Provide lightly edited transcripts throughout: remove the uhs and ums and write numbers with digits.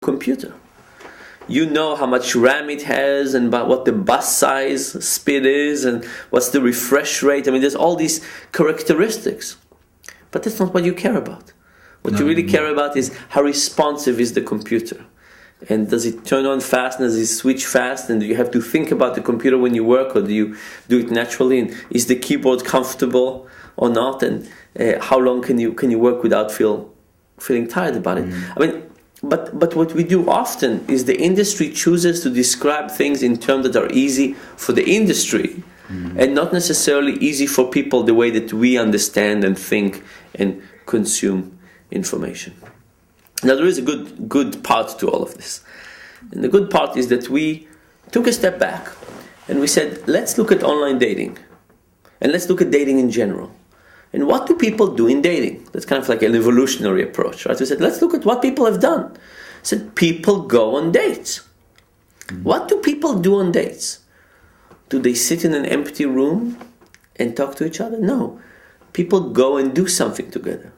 computer. You know how much RAM it has and about what the bus size, speed is, and what's the refresh rate. I mean, there's all these characteristics. But that's not what you care about. What you really care about is how responsive is the computer. And does it turn on fast, and does it switch fast, and do you have to think about the computer when you work, or do you do it naturally, and is the keyboard comfortable or not, and how long can you work without feeling tired about it? I mean, but what we do often is the industry chooses to describe things in terms that are easy for the industry and not necessarily easy for people the way that we understand and think and consume information. Now, there is a good part to all of this. And the good part is that we took a step back and we said, let's look at online dating. And let's look at dating in general. And what do people do in dating? That's kind of like an evolutionary approach, right? We said, let's look at what people have done. We said, people go on dates. What do people do on dates? Do they sit in an empty room and talk to each other? No. People go and do something together.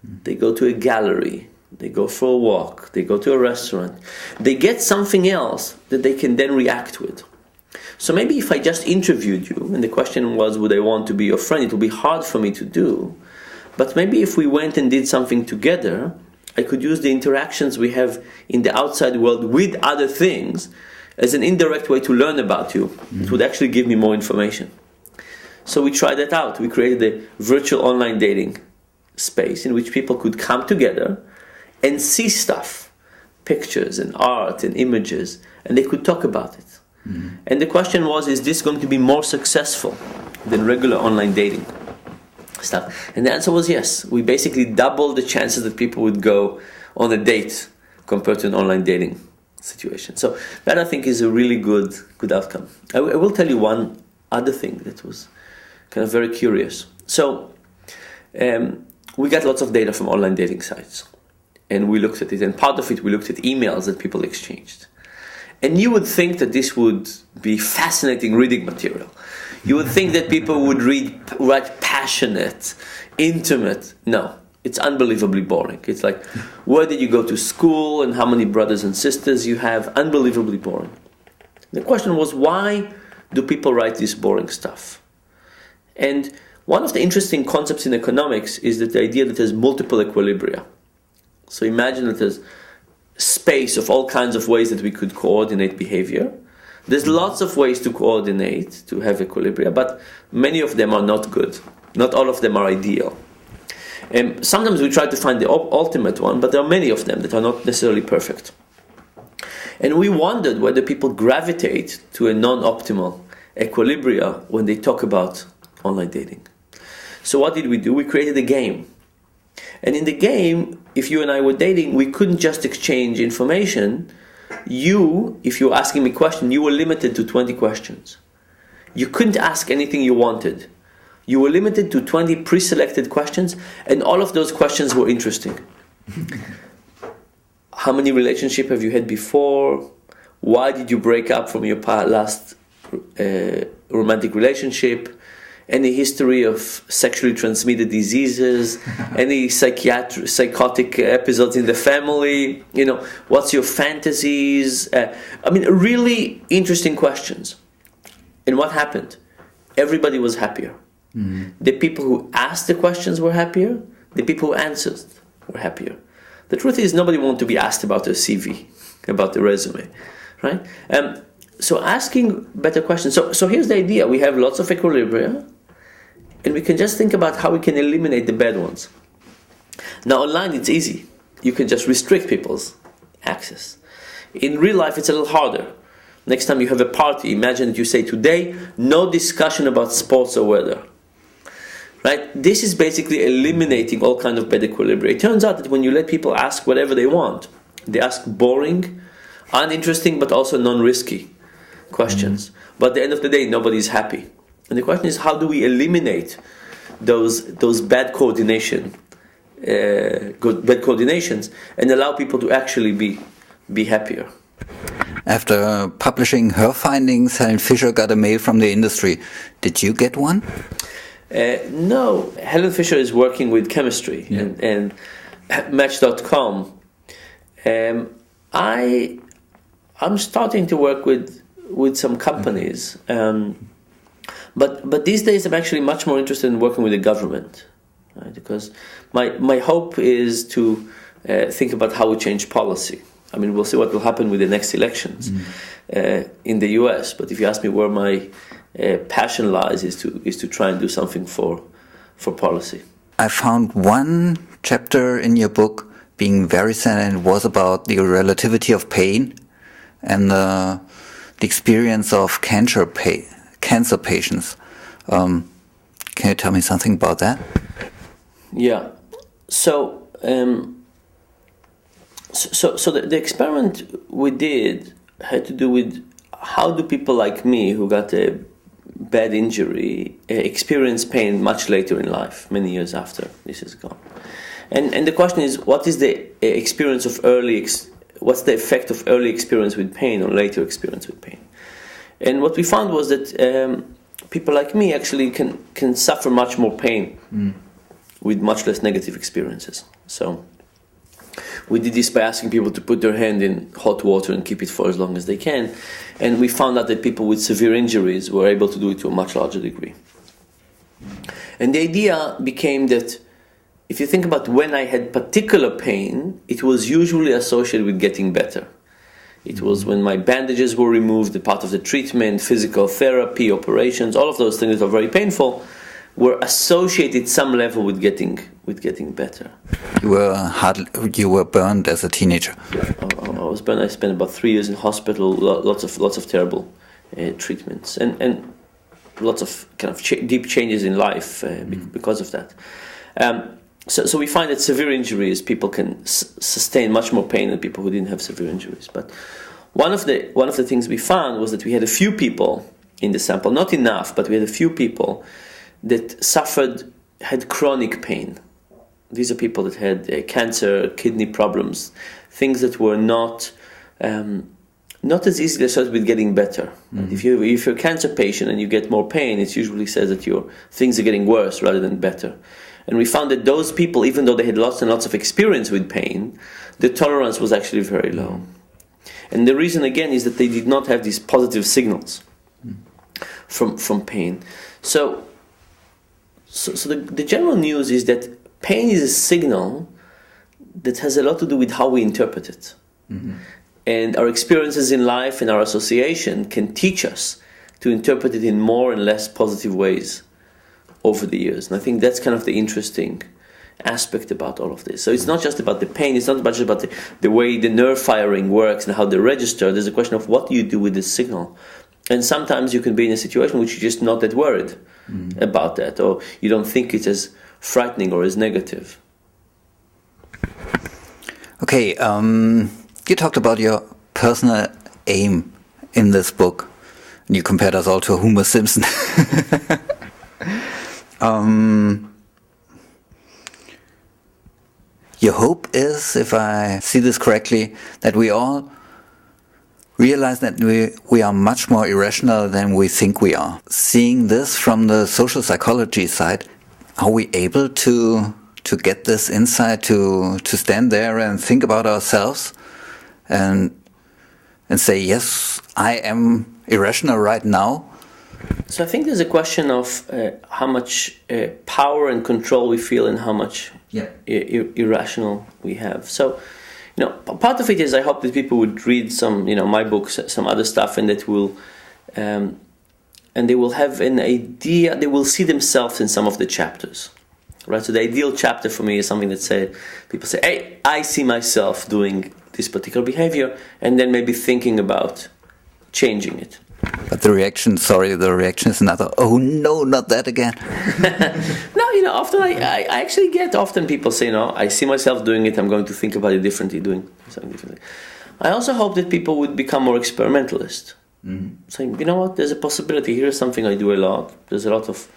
They go to a gallery. They go for a walk. They go to a restaurant. They get something else that they can then react with. So maybe if I just interviewed you and the question was, would I want to be your friend? It would be hard for me to do. But maybe if we went and did something together, I could use the interactions we have in the outside world with other things as an indirect way to learn about you. It would actually give me more information. So we tried that out. We created a virtual online dating space in which people could come together and see stuff, pictures and art and images, and they could talk about it. And the question was, is this going to be more successful than regular online dating stuff? And the answer was yes. We basically doubled the chances that people would go on a date compared to an online dating situation. So that, I think, is a really good outcome. I will tell you one other thing that was kind of very curious. So we got lots of data from online dating sites, and we looked at it, and part of it we looked at emails that people exchanged. And you would think that this would be fascinating reading material. You would think that people would write passionate, intimate. No, it's unbelievably boring. It's like, where did you go to school and how many brothers and sisters you have? Unbelievably boring. The question was, why do people write this boring stuff? And one of the interesting concepts in economics is that the idea that there's multiple equilibria. So imagine that there's space of all kinds of ways that we could coordinate behavior. There's lots of ways to coordinate, to have equilibria, but many of them are not good. Not all of them are ideal. And sometimes we try to find the ultimate one, but there are many of them that are not necessarily perfect. And we wondered whether people gravitate to a non-optimal equilibria when they talk about online dating. So what did we do? We created a game. And in the game, if you and I were dating, we couldn't just exchange information. If you were asking me a question, you were limited to 20 questions. You couldn't ask anything you wanted. You were limited to 20 pre-selected questions, and all of those questions were interesting. How many relationships have you had before? Why did you break up from your last romantic relationship? Any history of sexually transmitted diseases, any psychotic episodes in the family, what's your fantasies? Really interesting questions. And what happened? Everybody was happier. The people who asked the questions were happier. The people who answered were happier. The truth is, nobody wants to be asked about their CV, about the resume, right? So asking better questions. So here's the idea. We have lots of equilibria, and we can just think about how we can eliminate the bad ones. Now, online, it's easy. You can just restrict people's access. In real life, it's a little harder. Next time you have a party, imagine that you say, today, no discussion about sports or weather. Right? This is basically eliminating all kinds of bad equilibria. It turns out that when you let people ask whatever they want, they ask boring, uninteresting, but also non-risky questions. But at the end of the day, nobody's happy. And the question is, how do we eliminate those bad coordinations and allow people to actually be happier? After publishing her findings, Helen Fisher got a mail from the industry. Did you get one? No. Helen Fisher is working with chemistry and Match.com. I'm starting to work with some companies, but these days I'm actually much more interested in working with the government, right? Because my hope is to think about how we change policy. I mean, we'll see what will happen with the next elections in the US. But if you ask me where my passion lies, is to try and do something for policy. I found one chapter in your book being very sad, and it was about the relativity of pain and the experience of cancer patients. Can you tell me something about that? Yeah. So the experiment we did had to do with how do people like me who got a bad injury experience pain much later in life, many years after this is gone. And the question is, what is the experience of what's the effect of early experience with pain on later experience with pain? And what we found was that people like me actually can suffer much more pain with much less negative experiences. So we did this by asking people to put their hand in hot water and keep it for as long as they can. And we found out that people with severe injuries were able to do it to a much larger degree. And the idea became that if you think about when I had particular pain, it was usually associated with getting better. It was when my bandages were removed, the part of the treatment, physical therapy, operations, all of those things that are very painful were associated some level with getting better. You were burned as a teenager. I was burned. I spent about 3 years in hospital, lots of terrible treatments, and lots of kind of deep changes in life because of that. So we find that severe injuries, people can sustain much more pain than people who didn't have severe injuries. But one of the things we found was that we had a few people in the sample, not enough, but we had a few people that had chronic pain. These are people that had cancer, kidney problems, things that were not as easily associated with getting better. Mm-hmm. If you're a cancer patient and you get more pain, it usually says that your things are getting worse rather than better. And we found that those people, even though they had lots and lots of experience with pain, the tolerance was actually very low. And the reason, again, is that they did not have these positive signals from pain. So the general news is that pain is a signal that has a lot to do with how we interpret it. Mm-hmm. And our experiences in life and our association can teach us to interpret it in more and less positive ways over the years. And I think that's kind of the interesting aspect about all of this. So it's not just about the pain, it's not just about the way the nerve firing works and how they register. There's a question of what do you do with this signal. And sometimes you can be in a situation which you're just not that worried about that, or you don't think it's as frightening or as negative. Okay, you talked about your personal aim in this book. And you compared us all to Homer Simpson. Your hope is, if I see this correctly, that we all realize that we are much more irrational than we think we are. Seeing this from the social psychology side, are we able to get this insight, to stand there and think about ourselves and say, yes, I am irrational right now? So I think there's a question of how much power and control we feel and how much irrational we have. So, part of it is I hope that people would read some, my books, some other stuff, and that will, and they will have an idea. They will see themselves in some of the chapters, right? So the ideal chapter for me is something that people say, "Hey, I see myself doing this particular behavior," and then maybe thinking about changing it. But the reaction is another, oh no, not that again. No, often I actually get people say, I see myself doing it, I'm going to think about it differently, doing something differently. I also hope that people would become more experimentalist. Saying, you know what, there's a possibility, here's something I do a lot, there's a lot of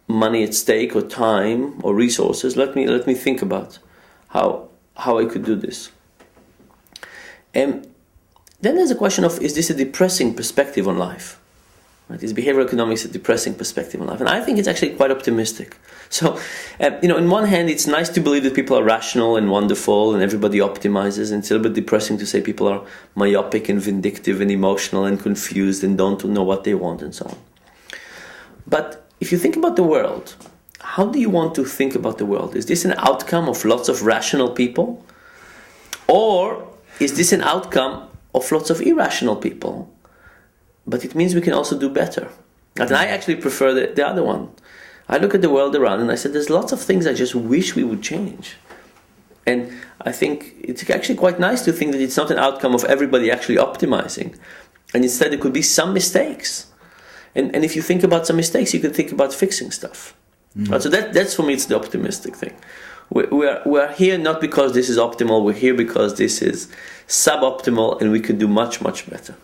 money at stake, or time, or resources, let me think about how I could do this. Then there's a question of, is this a depressing perspective on life? Right? Is behavioral economics a depressing perspective on life? And I think it's actually quite optimistic. So, in one hand, it's nice to believe that people are rational and wonderful and everybody optimizes, and it's a little bit depressing to say people are myopic and vindictive and emotional and confused and don't know what they want and so on. But if you think about the world, how do you want to think about the world? Is this an outcome of lots of rational people? Or is this an outcome of lots of irrational people? But it means we can also do better. And I actually prefer the other one. I look at the world around and I said, there's lots of things I just wish we would change. And I think it's actually quite nice to think that it's not an outcome of everybody actually optimizing. And instead there could be some mistakes. And if you think about some mistakes, you can think about fixing stuff. Mm-hmm. Right? So that's for me, it's the optimistic thing. We're here not because this is optimal, we're here because this is suboptimal and we could do much, much better.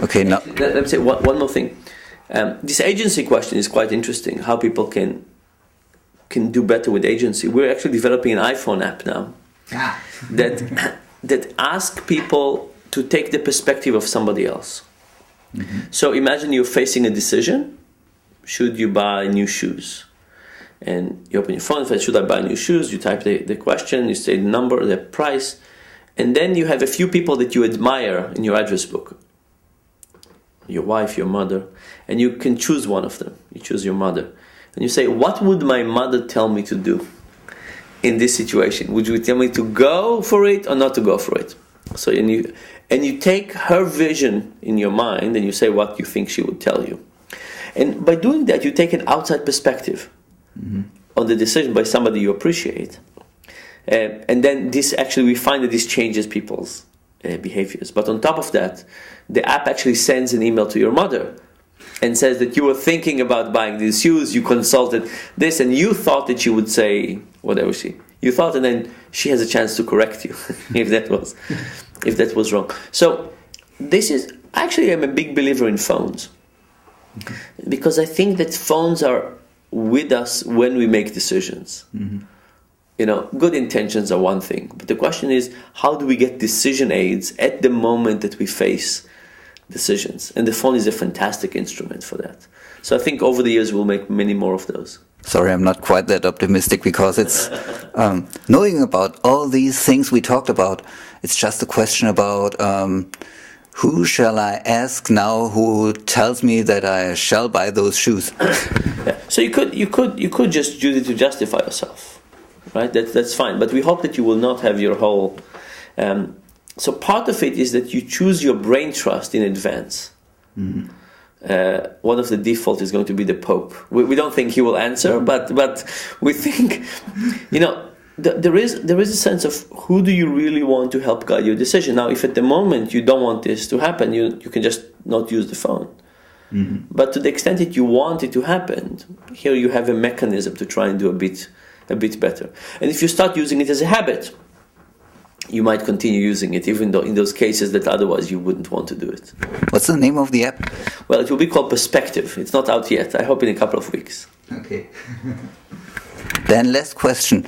Okay, now let me say one more thing. This agency question is quite interesting, how people can do better with agency. We're actually developing an iPhone app now that asks people to take the perspective of somebody else. Mm-hmm. So imagine you're facing a decision. Should you buy new shoes? And you open your phone and say, should I buy new shoes? You type the question, you say the number, the price, and then you have a few people that you admire in your address book. Your wife, your mother, and you can choose one of them. You choose your mother. And you say, what would my mother tell me to do in this situation? Would you tell me to go for it or not to go for it? So and you take her vision in your mind and you say what you think she would tell you. And by doing that, you take an outside perspective on the decision by somebody you appreciate. And then we find that this changes people's behaviors. But on top of that, the app actually sends an email to your mother and says that you were thinking about buying these shoes, you consulted this, and you thought that she would say whatever you thought, and then she has a chance to correct you if that was wrong. So I'm a big believer in phones, because I think that phones are with us when we make decisions. Mm-hmm. Good intentions are one thing, but the question is, how do we get decision aids at the moment that we face decisions? And the phone is a fantastic instrument for that. So I think over the years we'll make many more of those. Sorry, I'm not quite that optimistic, because it's knowing about all these things we talked about, it's just a question about who shall I ask now who tells me that I shall buy those shoes. Yeah. So you could just use it to justify yourself, right? That's fine. But we hope that you will not have your whole. So part of it is that you choose your brain trust in advance. Mm-hmm. One of the default is going to be the Pope. We don't think he will answer, but we think, there is a sense of who do you really want to help guide your decision. Now, if at the moment you don't want this to happen, you can just not use the phone. Mm-hmm. But to the extent that you want it to happen, here you have a mechanism to try and do a bit better. And if you start using it as a habit, you might continue using it, even though in those cases that otherwise you wouldn't want to do it. What's the name of the app? Well, it will be called Perspective. It's not out yet. I hope in a couple of weeks. Okay. Then last question.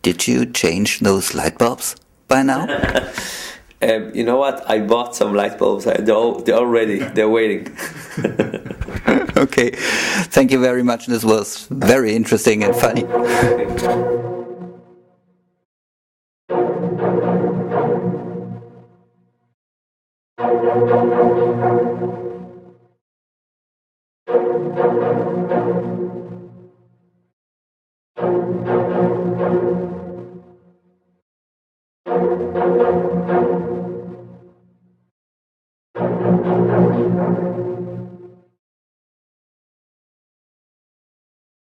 Did you change those light bulbs by now? You know what? I bought some light bulbs. They're all ready. They're waiting. Okay. Thank you very much. This was very interesting and funny.